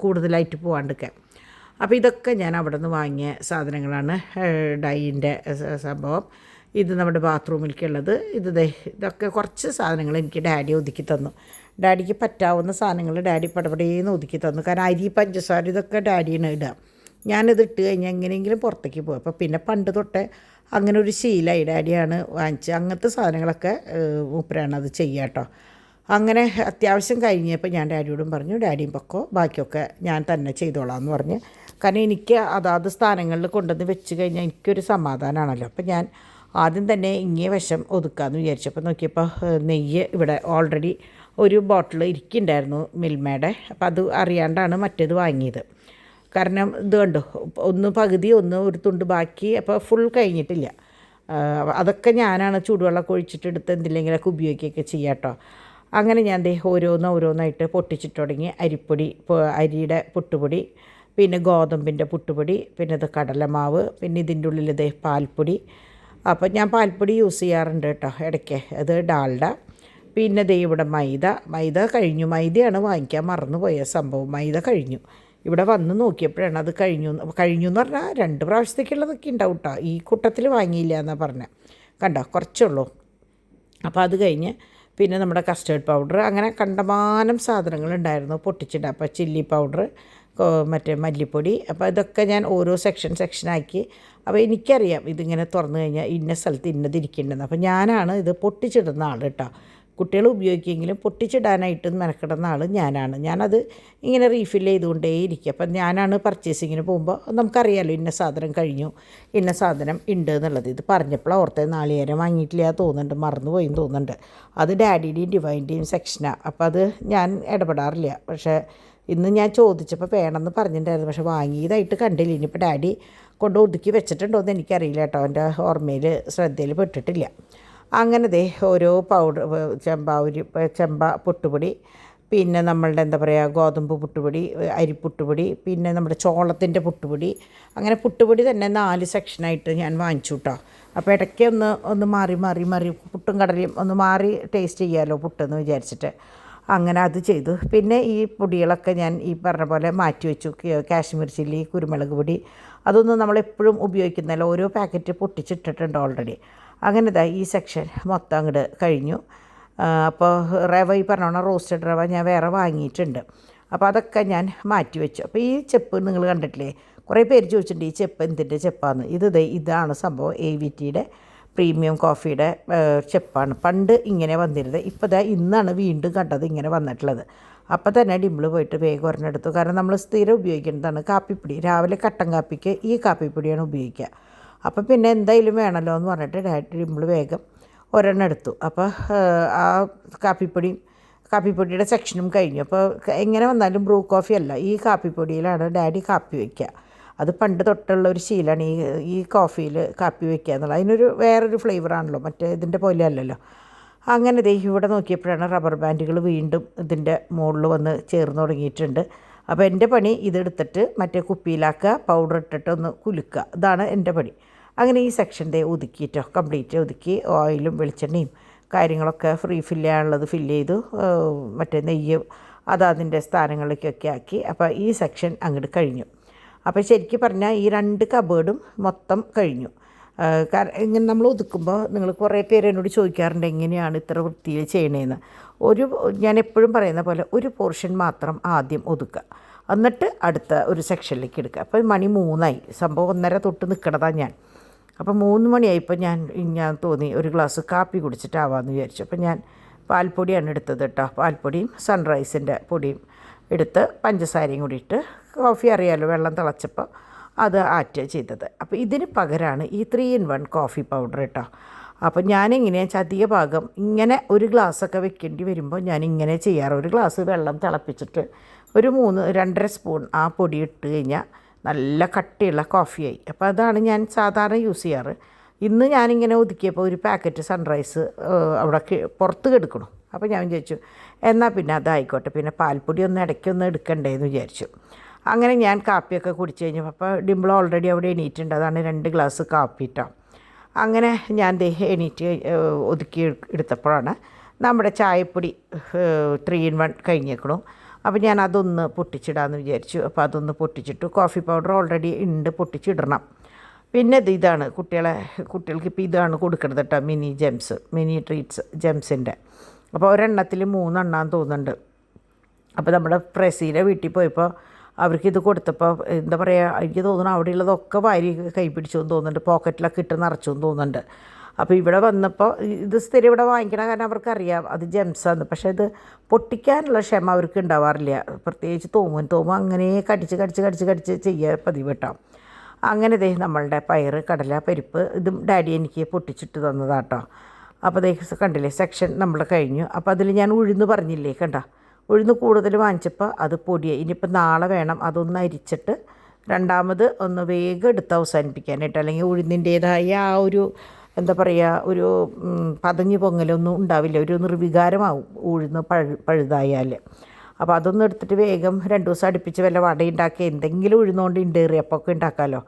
കൂടുതലായിട്ട് പോകാണ്ടൊക്കെ. അപ്പോൾ ഇതൊക്കെ ഞാൻ അവിടെ നിന്ന് വാങ്ങിയ സാധനങ്ങളാണ്. ഡൈൻ്റെ സംഭവം, ഇത് നമ്മുടെ ബാത്റൂമിലേക്കുള്ളത്, ഇതൊക്കെ കുറച്ച് സാധനങ്ങൾ എനിക്ക് ഡാഡി ഒതുക്കി തന്നു. ഡാഡിക്ക് പറ്റാവുന്ന സാധനങ്ങൾ ഡാഡി പടപടേന്ന് ഒതുക്കി തന്നു. കാരണം അരി പഞ്ചസാര ഇതൊക്കെ ഡാഡിയാണ് ഇടുക. ഞാനിത് ഇട്ട് കഴിഞ്ഞാൽ എങ്ങനെയെങ്കിലും പുറത്തേക്ക് പോകും. അപ്പോൾ പിന്നെ പണ്ട് തൊട്ടേ അങ്ങനെ ഒരു ശീലമായി, ഡാഡിയാണ് വാങ്ങിച്ച് അങ്ങനത്തെ സാധനങ്ങളൊക്കെ മൂപ്പരാണ് അത് ചെയ്യുക കേട്ടോ. അങ്ങനെ അത്യാവശ്യം കഴിഞ്ഞപ്പോൾ ഞാൻ ഡാഡിയോടും പറഞ്ഞു, ഡാഡിയും പൊക്കോ, ബാക്കിയൊക്കെ ഞാൻ തന്നെ ചെയ്തോളാം എന്ന് പറഞ്ഞ്. കാരണം എനിക്ക് അതാത് സ്ഥാനങ്ങളിൽ കൊണ്ടുവന്ന് വെച്ച് കഴിഞ്ഞാൽ എനിക്കൊരു സമാധാനമാണല്ലോ. അപ്പോൾ ഞാൻ ആദ്യം തന്നെ ഇങ്ങേ വശം ഒതുക്കാമെന്ന് വിചാരിച്ചു. അപ്പോൾ നോക്കിയപ്പോൾ നെയ്യ് ഇവിടെ ഓൾറെഡി ഒരു ബോട്ടിൽ ഇരിക്കുന്നുണ്ടായിരുന്നു മിൽമയുടെ. അപ്പോൾ അത് അറിയാണ്ടാണ് മറ്റേത് വാങ്ങിയത്. കാരണം ഇത് കണ്ടു, ഒന്ന് പകുതി ഒന്ന് ഒരു തുണ്ട് ബാക്കി, അപ്പോൾ ഫുൾ കഴിഞ്ഞിട്ടില്ല. അതൊക്കെ ഞാനാണ് ചൂടുവെള്ളമൊക്കെ ഒഴിച്ചിട്ട് എടുത്ത് എന്തില്ലെങ്കിലൊക്കെ ഉപയോഗിക്കുകയൊക്കെ ചെയ്യാം കേട്ടോ. അങ്ങനെ ഞാൻ ഓരോന്നായിട്ട് പൊട്ടിച്ചിട്ട് തുടങ്ങി. അരിപ്പൊടി, അരിയുടെ പുട്ടുപൊടി, പിന്നെ ഗോതമ്പിൻ്റെ പുട്ടുപൊടി, പിന്നെ ഇത് കടലമാവ്, പിന്നെ ഇതിൻ്റെ ഉള്ളിൽ പാൽപ്പൊടി. അപ്പോൾ ഞാൻ പാൽപ്പൊടി യൂസ് ചെയ്യാറുണ്ട് കേട്ടോ ഇടയ്ക്ക്. അത് ഡാൽഡ. പിന്നെ ഇവിടെ മൈദ കഴിഞ്ഞു. മൈദയാണ് വാങ്ങിക്കാൻ മറന്നുപോയ സംഭവം. മൈദ കഴിഞ്ഞു. ഇവിടെ വന്ന് നോക്കിയപ്പോഴാണ് അത് കഴിഞ്ഞു എന്ന് പറഞ്ഞാൽ 2 പ്രാവശ്യത്തേക്കുള്ളതൊക്കെ ഉണ്ടാവും കേട്ടോ. ഈ കൂട്ടത്തിൽ വാങ്ങിയില്ല എന്നാണ് പറഞ്ഞത്. കണ്ടോ, കുറച്ചുള്ളൂ. അപ്പോൾ അത് കഴിഞ്ഞ് പിന്നെ നമ്മുടെ കസ്റ്റേർഡ് പൗഡർ, അങ്ങനെ കണ്ടമാനം സാധനങ്ങളുണ്ടായിരുന്നു പൊട്ടിച്ചിട്ട്. അപ്പോൾ ചില്ലി പൗഡർ, മറ്റേ മല്ലിപ്പൊടി. അപ്പോൾ ഇതൊക്കെ ഞാൻ ഓരോ സെക്ഷനാക്കി. അപ്പോൾ എനിക്കറിയാം ഇതിങ്ങനെ തുറന്നു കഴിഞ്ഞാൽ ഇന്ന സ്ഥലത്ത് ഇന്നതിരിക്കേണ്ടതെന്ന്. അപ്പോൾ ഞാനാണ് ഇത് പൊട്ടിച്ചിടുന്ന ആൾ കേട്ടോ. കുട്ടികൾ ഉപയോഗിക്കുമെങ്കിലും പൊട്ടിച്ചിടാനായിട്ട് മെനക്കിടുന്ന ആൾ ഞാനത് ഇങ്ങനെ റീഫിൽ ചെയ്തുകൊണ്ടേയിരിക്കും. അപ്പം ഞാനാണ് പർച്ചേസിങ്ങിന് പോകുമ്പോൾ നമുക്കറിയാമല്ലോ ഇന്ന സാധനം കഴിഞ്ഞു, ഇന്ന സാധനം ഉണ്ട് എന്നുള്ളത്. ഇത് പറഞ്ഞപ്പോൾ ഓർത്തേ നാളികേരം വാങ്ങിയിട്ടില്ല തോന്നുന്നുണ്ട്, മറന്നുപോയെന്ന് തോന്നുന്നുണ്ട്. അത് ഡാഡിയുടെയും ഡിവൈൻ്റെയും സെക്ഷനാണ്. അപ്പോൾ അത് ഞാൻ ഇടപെടാറില്ല. പക്ഷേ ഇന്ന് ഞാൻ ചോദിച്ചപ്പോൾ വേണമെന്ന് പറഞ്ഞിട്ടുണ്ടായിരുന്നു. പക്ഷേ വാങ്ങിയതായിട്ട് കണ്ടില്ല. ഇനിയിപ്പോൾ ഡാഡി കൊണ്ട് ഒതുക്കി വെച്ചിട്ടുണ്ടോ എന്ന് എനിക്കറിയില്ല കേട്ടോ. എൻ്റെ ഓർമ്മയിൽ ശ്രദ്ധയിൽ പെട്ടിട്ടില്ല. അങ്ങനെ ഓരോ പൗഡർ, ചെമ്പ പുട്ടുപൊടി, പിന്നെ നമ്മളുടെ എന്താ പറയുക ഗോതമ്പ് പുട്ടുപൊടി, അരിപ്പുട്ടുപൊടി, പിന്നെ നമ്മുടെ ചോളത്തിൻ്റെ പുട്ടുപൊടി, അങ്ങനെ പുട്ടുപൊടി തന്നെ 4 സെക്ഷനായിട്ട് ഞാൻ വാങ്ങിച്ചു കേട്ടോ. അപ്പോൾ ഇടയ്ക്ക് ഒന്ന് മാറി പുട്ടും കടലയും ഒന്ന് മാറി ടേസ്റ്റ് ചെയ്യാമല്ലോ പുട്ടെന്ന് വിചാരിച്ചിട്ട് അങ്ങനെ അത് ചെയ്തു. പിന്നെ ഈ പൊടികളൊക്കെ ഞാൻ ഈ പറഞ്ഞ പോലെ മാറ്റി വെച്ചു. കാശ്മീർ ചില്ലി, കുരുമുളക് പൊടി, അതൊന്നും നമ്മളെപ്പോഴും ഉപയോഗിക്കുന്നതല്ല. ഓരോ പാക്കറ്റ് പൊട്ടിച്ചിട്ടിട്ടുണ്ട് ഓൾറെഡി. അങ്ങനെ ഈ സെക്ഷൻ മൊത്തം അങ്ങോട്ട് കഴിഞ്ഞു. അപ്പോൾ റവ, ഈ പറഞ്ഞ റോസ്റ്റഡ് റവ ഞാൻ വേറെ വാങ്ങിയിട്ടുണ്ട്. അപ്പോൾ അതൊക്കെ ഞാൻ മാറ്റി വെച്ചു. അപ്പോൾ ഈ ചെപ്പ് നിങ്ങൾ കണ്ടിട്ടില്ലേ, കുറേ പേര് ചോദിച്ചിട്ടുണ്ട് ഈ ചെപ്പ് എന്തിൻ്റെ ചെപ്പാന്ന്. ഇതാണ് സംഭവം. AVTയുടെ പ്രീമിയം കോഫിയുടെ ചെപ്പാണ്. പണ്ട് ഇങ്ങനെ വന്നിരുന്നത്. ഇപ്പോൾ ഇന്നാണ് വീണ്ടും കണ്ടത് ഇങ്ങനെ വന്നിട്ടുള്ളത്. അപ്പോൾ തന്നെ ഡിമ്പിൾ പോയിട്ട് വേഗം ഒരെണ്ണെടുത്തു. കാരണം നമ്മൾ സ്ഥിരം ഉപയോഗിക്കുന്നതാണ് കാപ്പിപ്പൊടി. രാവിലെ കട്ടൻ കാപ്പിക്ക് ഈ കാപ്പിപ്പൊടിയാണ് ഉപയോഗിക്കുക. അപ്പോൾ പിന്നെ എന്തായാലും വേണമല്ലോ എന്ന് പറഞ്ഞിട്ട് ഡിമ്പിൾ വേഗം ഒരെണ്ണം എടുത്തു. അപ്പോൾ ആ കാപ്പിപ്പൊടിയുടെ സെക്ഷനും കഴിഞ്ഞു. അപ്പോൾ എങ്ങനെ വന്നാലും ബ്രൂ കോഫി അല്ല, ഈ കാപ്പിപ്പൊടിയിലാണ് ഡാഡി കാപ്പി വയ്ക്കുക. അത് പണ്ട് തൊട്ടുള്ള ഒരു ശീലമാണ് ഈ കോഫിയിൽ കാപ്പി വയ്ക്കുക എന്നുള്ളത്. അതിനൊരു വേറൊരു ഫ്ലേവറാണല്ലോ, മറ്റേ ഇതിൻ്റെ പോലെ അല്ലല്ലോ. അങ്ങനെ ഇവിടെ നോക്കിയപ്പോഴാണ് റബ്ബർ ബാൻഡുകൾ വീണ്ടും ഇതിൻ്റെ മുകളിൽ വന്ന് ചേർന്ന് തുടങ്ങിയിട്ടുണ്ട്. അപ്പോൾ എൻ്റെ പണി ഇതെടുത്തിട്ട് മറ്റേ കുപ്പിയിലാക്കുക, പൗഡർ ഇട്ടിട്ട് ഒന്ന് കുലുക്കുക. ഇതാണ് എൻ്റെ പണി. അങ്ങനെ ഈ സെക്ഷൻ്റെ ഒതുക്കിയിട്ടോ കംപ്ലീറ്റ് ഒതുക്കി. ഓയിലും വെളിച്ചെണ്ണയും കാര്യങ്ങളൊക്കെ ഫില്ല് ചെയ്യാനുള്ളത് ഫില്ല് ചെയ്തു. മറ്റേ നെയ്യ് അതിൻ്റെ സ്ഥാനങ്ങളിലേക്കൊക്കെ ആക്കി. അപ്പോൾ ഈ സെക്ഷൻ അങ്ങോട്ട് കഴിഞ്ഞു. അപ്പോൾ ശരിക്കും പറഞ്ഞാൽ ഈ 2 കബേർഡും മൊത്തം കഴിഞ്ഞു. ഇങ്ങനെ നമ്മൾ ഒതുക്കുമ്പോൾ നിങ്ങൾ കുറേ പേര് എന്നോട് ചോദിക്കാറുണ്ട് എങ്ങനെയാണ് ഇത്ര വൃത്തിയിൽ ചെയ്യണേന്ന്. ഞാൻ എപ്പോഴും പറയുന്ന പോലെ ഒരു പോർഷൻ മാത്രം ആദ്യം ഒതുക്കുക, എന്നിട്ട് അടുത്ത ഒരു സെക്ഷനിലേക്ക് എടുക്കുക. അപ്പോൾ മണി 3 സംഭവം 1:30 തൊട്ട് നിൽക്കണതാണ് ഞാൻ. അപ്പോൾ 3 മണിയായപ്പോൾ ഞാൻ തോന്നി ഒരു ഗ്ലാസ് കാപ്പി കുടിച്ചിട്ടാവാമെന്ന് വിചാരിച്ചു. അപ്പോൾ ഞാൻ പാൽപ്പൊടിയാണ് എടുത്തത് കേട്ടോ. പാൽപ്പൊടിയും സൺറൈസിൻ്റെ പൊടിയും എടുത്ത് പഞ്ചസാരയും കൂടി ഇട്ട്, കോഫി അറിയാമല്ലോ വെള്ളം തിളച്ചപ്പോൾ അത് ചെയ്തത്. അപ്പോൾ ഇതിന് പകരമാണ് ഈ 3-in-1 കോഫി പൗഡർ കേട്ടോ. അപ്പോൾ ഞാനിങ്ങനെയാണെന്ന് വെച്ചാൽ അധിക ഭാഗം ഇങ്ങനെ ഒരു ഗ്ലാസ്സൊക്കെ വെക്കേണ്ടി വരുമ്പോൾ ഞാനിങ്ങനെ ചെയ്യാറ്. ഒരു ഗ്ലാസ് വെള്ളം തിളപ്പിച്ചിട്ട് ഒരു 2.5 സ്പൂൺ ആ പൊടി ഇട്ട് കഴിഞ്ഞാൽ നല്ല കട്ടിയുള്ള കോഫിയായി. അപ്പോൾ അതാണ് ഞാൻ സാധാരണ യൂസ് ചെയ്യാറ്. ഇന്ന് ഞാനിങ്ങനെ ഒതുക്കിയപ്പോൾ ഒരു പാക്കറ്റ് സൺറൈസ് അവിടെ പുറത്ത് കിടക്കണം. അപ്പോൾ ഞാൻ വിചാരിച്ചു എന്നാൽ പിന്നെ അതായിക്കോട്ടെ, പിന്നെ പാൽപ്പൊടി ഇടയ്ക്കൊന്ന് എടുക്കണ്ടേന്ന് വിചാരിച്ചു. അങ്ങനെ ഞാൻ കാപ്പിയൊക്കെ കുടിച്ച് കഴിഞ്ഞപ്പോൾ അപ്പോൾ ഡിമ്പിൾ ഓൾറെഡി അവിടെ എണീറ്റുണ്ട്. അതാണ് 2 ഗ്ലാസ് കാപ്പി ഇട്ടോ. അങ്ങനെ ഞാൻ എണീറ്റ് ഒതുക്കി എടുത്തപ്പോഴാണ് നമ്മുടെ ചായപ്പൊടി 3-in-1 കഴിഞ്ഞേക്കണു. അപ്പോൾ ഞാൻ അതൊന്ന് പൊട്ടിച്ചിടാമെന്ന് വിചാരിച്ചു. അപ്പോൾ അതൊന്ന് പൊട്ടിച്ചിട്ടു. കോഫി പൗഡർ ഓൾറെഡി ഉണ്ട്, പൊട്ടിച്ചിടണം. പിന്നെ ഇതാണ് കുട്ടികൾക്ക് ഇപ്പോൾ ഇതാണ് കൊടുക്കുന്നത് കേട്ടോ, മിനി ട്രീറ്റ്സ് ജെംസിൻ്റെ. അപ്പോൾ ഒരെണ്ണത്തിൽ 3 എണ്ണാന്ന് തോന്നുന്നുണ്ട്. അപ്പോൾ നമ്മുടെ പ്രസീനെ വീട്ടിൽ പോയപ്പോൾ അവർക്കിത് കൊടുത്തപ്പോൾ എന്താ പറയുക, എനിക്ക് തോന്നുന്നു അവിടെയുള്ളതൊക്കെ വാരി കൈ പിടിച്ചെന്ന് തോന്നുന്നുണ്ട്, പോക്കറ്റിലൊക്കെ ഇട്ട് നിറച്ചെന്ന് തോന്നുന്നുണ്ട്. അപ്പോൾ ഇവിടെ വന്നപ്പോൾ ഇത് സ്ഥിരം ഇവിടെ വാങ്ങിക്കണം, കാരണം അവർക്കറിയാം അത് ജെംസാന്ന്. പക്ഷേ ഇത് പൊട്ടിക്കാനുള്ള ക്ഷമ അവർക്ക് ഉണ്ടാവാറില്ല. പ്രത്യേകിച്ച് തോമും അങ്ങനെ കടിച്ച് ചെയ്യുക പതിവ് കേട്ടോ. അങ്ങനെ നമ്മളുടെ പയറ്, കടല, പരിപ്പ് ഇതും ഡാഡി എനിക്ക് പൊട്ടിച്ചിട്ട് തന്നതാട്ടോ. അപ്പോൾ ദേ കണ്ടില്ലേ സെക്ഷൻ നമ്മൾ കഴിഞ്ഞു. അപ്പോൾ അതിൽ ഞാൻ ഉഴുന്ന് പറഞ്ഞില്ലേ, കണ്ട ഉഴുന്ന് കൂടുതൽ വാങ്ങിച്ചപ്പോൾ അത് പൊടിയായി. ഇനിയിപ്പോൾ നാളെ വേണം അതൊന്ന് അരിച്ചിട്ട് രണ്ടാമത് ഒന്ന് വേഗം എടുത്ത് അവസാനിപ്പിക്കാനായിട്ട്. അല്ലെങ്കിൽ ഉഴുന്നിൻ്റേതായ ആ ഒരു എന്താ പറയുക, ഒരു പതഞ്ഞ് പൊങ്ങലൊന്നും ഉണ്ടാവില്ല, ഒരു നിർവികാരമാവും ഉഴുന്ന് പഴുതായാൽ. അപ്പോൾ അതൊന്നും എടുത്തിട്ട് വേഗം 2 ദിവസം അടുപ്പിച്ച് വല്ല വട ഉണ്ടാക്കി എന്തെങ്കിലും ഉഴുന്നുകൊണ്ട് ഇണ്ടേറിയപ്പൊക്കെ ഉണ്ടാക്കാമല്ലോ,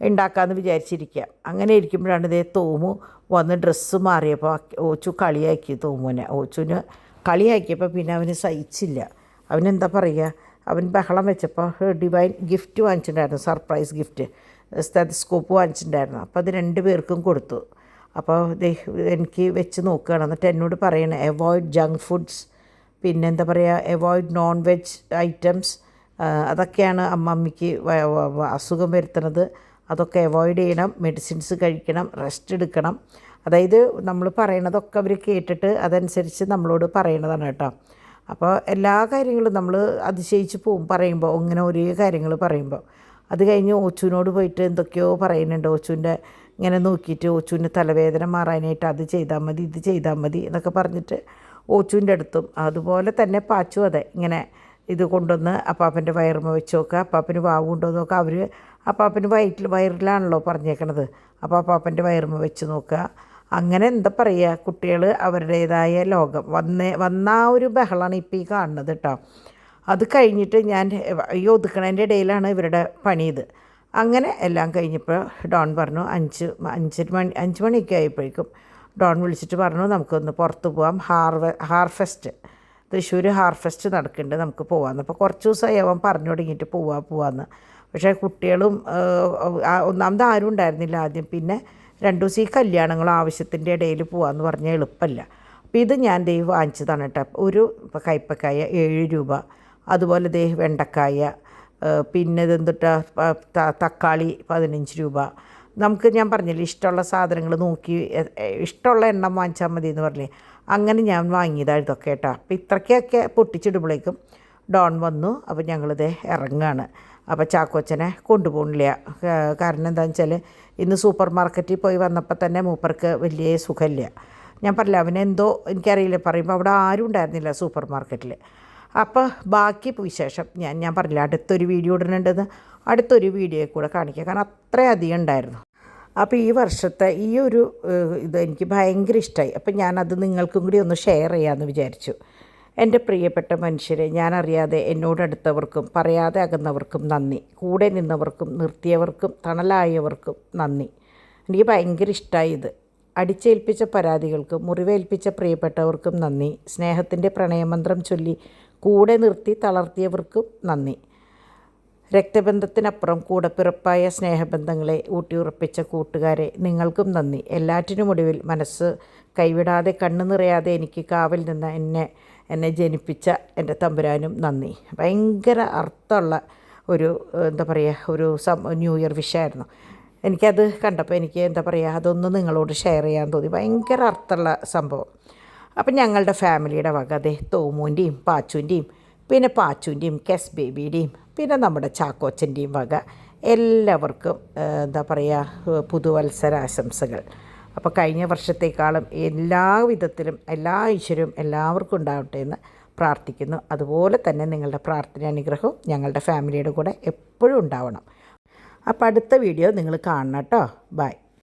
ഉണ്ടാക്കാമെന്ന് വിചാരിച്ചിരിക്കുക. അങ്ങനെ ഇരിക്കുമ്പോഴാണ് ഇതേ തോമു വന്ന് ഡ്രസ്സ് മാറിയപ്പോൾ ഓച്ചു കളിയാക്കി. തോമുവിനെ ഓച്ചുവിന് കളിയാക്കിയപ്പോൾ പിന്നെ അവന് സഹിച്ചില്ല. അവനെന്താ പറയുക, അവൻ ബഹളം വെച്ചപ്പോൾ ഡിവൈൻ ഗിഫ്റ്റ് വാങ്ങിച്ചിട്ടുണ്ടായിരുന്നു, സർപ്രൈസ് ഗിഫ്റ്റ് സ്റ്റെതസ്കോപ്പ് വാങ്ങിച്ചിട്ടുണ്ടായിരുന്നു. അപ്പോൾ അത് 2 പേർക്കും കൊടുത്തു. അപ്പോൾ എനിക്ക് വെച്ച് നോക്കുകയാണ്. എന്നിട്ട് എന്നോട് പറയണേ അവോയ്ഡ് ജങ്ക് ഫുഡ്സ്, പിന്നെ എന്താ പറയുക അവോയ്ഡ് നോൺ വെജ് ഐറ്റംസ്, അതൊക്കെയാണ് അമ്മമ്മയ്ക്ക് അസുഖം വരുത്തുന്നത്, അതൊക്കെ അവോയ്ഡ് ചെയ്യണം, മെഡിസിൻസ് കഴിക്കണം, റെസ്റ്റ് എടുക്കണം. അതായത് നമ്മൾ പറയണതൊക്കെ അവർ കേട്ടിട്ട് അതനുസരിച്ച് നമ്മളോട് പറയണതാണ് കേട്ടോ. അപ്പോൾ എല്ലാ കാര്യങ്ങളും നമ്മൾ അതിശയിച്ച് പോവും പറയുമ്പോൾ, ഇങ്ങനെ ഒരേ കാര്യങ്ങൾ പറയുമ്പോൾ. അത് കഴിഞ്ഞ് ഓച്ചുവിനോട് പോയിട്ട് എന്തൊക്കെയോ പറയുന്നുണ്ട്. ഓച്ചുവിൻ്റെ ഇങ്ങനെ നോക്കിയിട്ട് ഓച്ചുവിൻ്റെ തലവേദന മാറാനായിട്ട് അത് ചെയ്താൽ മതി ഇത് ചെയ്താൽ മതി എന്നൊക്കെ പറഞ്ഞിട്ട് ഓച്ചുവിൻ്റെ അടുത്തും. അതുപോലെ തന്നെ പാച്ചു അതെ ഇങ്ങനെ ഇത് കൊണ്ടുവന്ന് അപ്പാപ്പൻ്റെ വയറുമ വെച്ച് നോക്കുക, അപ്പാപ്പന് വാവ് കൊണ്ടുവന്ന് നോക്കുക. അവർ അപ്പാപ്പന് വയറിലാണല്ലോ പറഞ്ഞേക്കണത്, അപ്പോൾ അപ്പാപ്പൻ്റെ വയറുമ വെച്ച് നോക്കുക. അങ്ങനെ എന്താ പറയുക, കുട്ടികൾ അവരുടേതായ ലോകം വന്ന ആ ഒരു ബഹളമാണ് ഇപ്പോൾ ഈ കാണുന്നത് കേട്ടോ. അത് കഴിഞ്ഞിട്ട് ഞാൻ ഈ ഒതുക്കണതിൻ്റെ ഇടയിലാണ് ഇവരുടെ പണി ഇത്. അങ്ങനെ എല്ലാം കഴിഞ്ഞപ്പോൾ ഡോൺ പറഞ്ഞു 5 മണിയൊക്കെ ആയപ്പോഴേക്കും ഡോൺ വിളിച്ചിട്ട് പറഞ്ഞു നമുക്കൊന്ന് പുറത്ത് പോകാം, ഹാർഫെസ്റ്റ് തൃശ്ശൂർ ഹാർഫെസ്റ്റ് നടക്കുന്നുണ്ട്, നമുക്ക് പോകാമെന്ന്. അപ്പോൾ കുറച്ച് ദിവസമായി അവൻ പറഞ്ഞു തുടങ്ങിയിട്ട് പോവാമെന്ന്. പക്ഷേ കുട്ടികളും ഒന്നാമത് ആരും ഉണ്ടായിരുന്നില്ല ആദ്യം, പിന്നെ 2 ദിവസം ഈ കല്യാണങ്ങളും ആവശ്യത്തിൻ്റെ ഇടയിൽ പോകാമെന്ന് പറഞ്ഞാൽ എളുപ്പമല്ല. അപ്പോൾ ഇത് ഞാൻ വാങ്ങിച്ചതാണ് കേട്ടോ. ഒരു കയ്പ്പക്കായ 7 രൂപ, അതുപോലെ വെണ്ടക്കായ, പിന്നെ ഇതെന്തിട്ടാ തക്കാളി 15 രൂപ. നമുക്ക് ഞാൻ പറഞ്ഞില്ലേ ഇഷ്ടമുള്ള സാധനങ്ങൾ നോക്കി ഇഷ്ടമുള്ള എണ്ണം വാങ്ങിച്ചാൽ മതി എന്ന് പറഞ്ഞില്ലേ, അങ്ങനെ ഞാൻ വാങ്ങിയതാണ് ഇതൊക്കെ കേട്ടോ. അപ്പോൾ ഇത്രയ്ക്കൊക്കെ പൊട്ടിച്ചിടുമ്പോഴേക്കും ഡോൺ വന്നു. അപ്പോൾ ഞങ്ങളിത് ഇറങ്ങുകയാണ്. അപ്പോൾ ചാക്കോച്ചനെ കൊണ്ടുപോകണില്ല, കാരണം എന്താണെന്ന് വെച്ചാൽ ഇന്ന് സൂപ്പർ മാർക്കറ്റിൽ പോയി വന്നപ്പോൾ തന്നെ മൂപ്പർക്ക് വലിയ സുഖമില്ല. ഞാൻ പറഞ്ഞില്ല അവനെന്തോ എനിക്കറിയില്ല, പറയുമ്പോൾ അവിടെ ആരും ഉണ്ടായിരുന്നില്ല സൂപ്പർ മാർക്കറ്റിൽ. അപ്പോൾ ബാക്കി വിശേഷം ഞാൻ പറഞ്ഞില്ല അടുത്തൊരു വീഡിയോ ഇടുന്നുണ്ടെന്ന്, അടുത്തൊരു വീഡിയോയിൽ കൂടെ കാണിക്കുക, കാരണം അത്രയധികം ഉണ്ടായിരുന്നു. അപ്പോൾ ഈ വർഷത്തെ ഈ ഒരു ഇത് എനിക്ക് ഭയങ്കര ഇഷ്ടമായി. അപ്പോൾ ഞാനത് നിങ്ങൾക്കും കൂടി ഒന്ന് ഷെയർ ചെയ്യാമെന്ന് വിചാരിച്ചു. എൻ്റെ പ്രിയപ്പെട്ട മനുഷ്യരെ, ഞാനറിയാതെ എന്നോടടുത്തവർക്കും പറയാതെ അകന്നവർക്കും നന്ദി, കൂടെ നിന്നവർക്കും നിർത്തിയവർക്കും തണലായവർക്കും നന്ദി. എനിക്ക് ഭയങ്കര ഇഷ്ടമായി ഇത്. അടിച്ചേൽപ്പിച്ച പരാതികൾക്കും മുറിവേൽപ്പിച്ച പ്രിയപ്പെട്ടവർക്കും നന്ദി. സ്നേഹത്തിൻ്റെ പ്രണയമന്ത്രം ചൊല്ലി കൂടെ നിർത്തി തളർത്തിയവർക്കും നന്ദി. രക്തബന്ധത്തിനപ്പുറം കൂടപ്പിറപ്പായ സ്നേഹബന്ധങ്ങളെ ഊട്ടിയുറപ്പിച്ച കൂട്ടുകാരെ, നിങ്ങൾക്കും നന്ദി. എല്ലാറ്റിനുമൊടുവിൽ മനസ്സ് കൈവിടാതെ കണ്ണു നിറയാതെ എനിക്ക് കാവൽ നിന്ന് എന്നെ ജനിപ്പിച്ച എൻ്റെ തമ്പുരാനും നന്ദി. ഭയങ്കര അർത്ഥമുള്ള ഒരു എന്താ പറയുക ഒരു ന്യൂ ഇയർ വിഷായിരുന്നു. എനിക്കത് കണ്ടപ്പോൾ എനിക്ക് എന്താ പറയുക അതൊന്ന് നിങ്ങളോട് ഷെയർ ചെയ്യാൻ തോന്നി. ഭയങ്കര അർത്ഥമുള്ള സംഭവം. അപ്പം ഞങ്ങളുടെ ഫാമിലിയുടെ വക തോമുവിൻ്റെയും പാച്ചുവിൻ്റെയും പിന്നെ പാച്ചുവിൻ്റെയും കെസ് ബേബിയുടെയും പിന്നെ നമ്മുടെ ചാക്കോച്ചൻ്റെയും വക എല്ലാവർക്കും എന്താ പറയുക പുതുവത്സരാശംസകൾ. അപ്പോൾ കഴിഞ്ഞ വർഷത്തേക്കാളും എല്ലാ വിധത്തിലും എല്ലാ ഐശ്വര്യവും എല്ലാവർക്കും ഉണ്ടാവട്ടെ എന്ന് പ്രാർത്ഥിക്കുന്നു. അതുപോലെ തന്നെ നിങ്ങളുടെ പ്രാർത്ഥന അനുഗ്രഹവും ഞങ്ങളുടെ ഫാമിലിയുടെ കൂടെ എപ്പോഴും ഉണ്ടാവണം. അപ്പോൾ അടുത്ത വീഡിയോ നിങ്ങൾ കാണണം കേട്ടോ. ബൈ.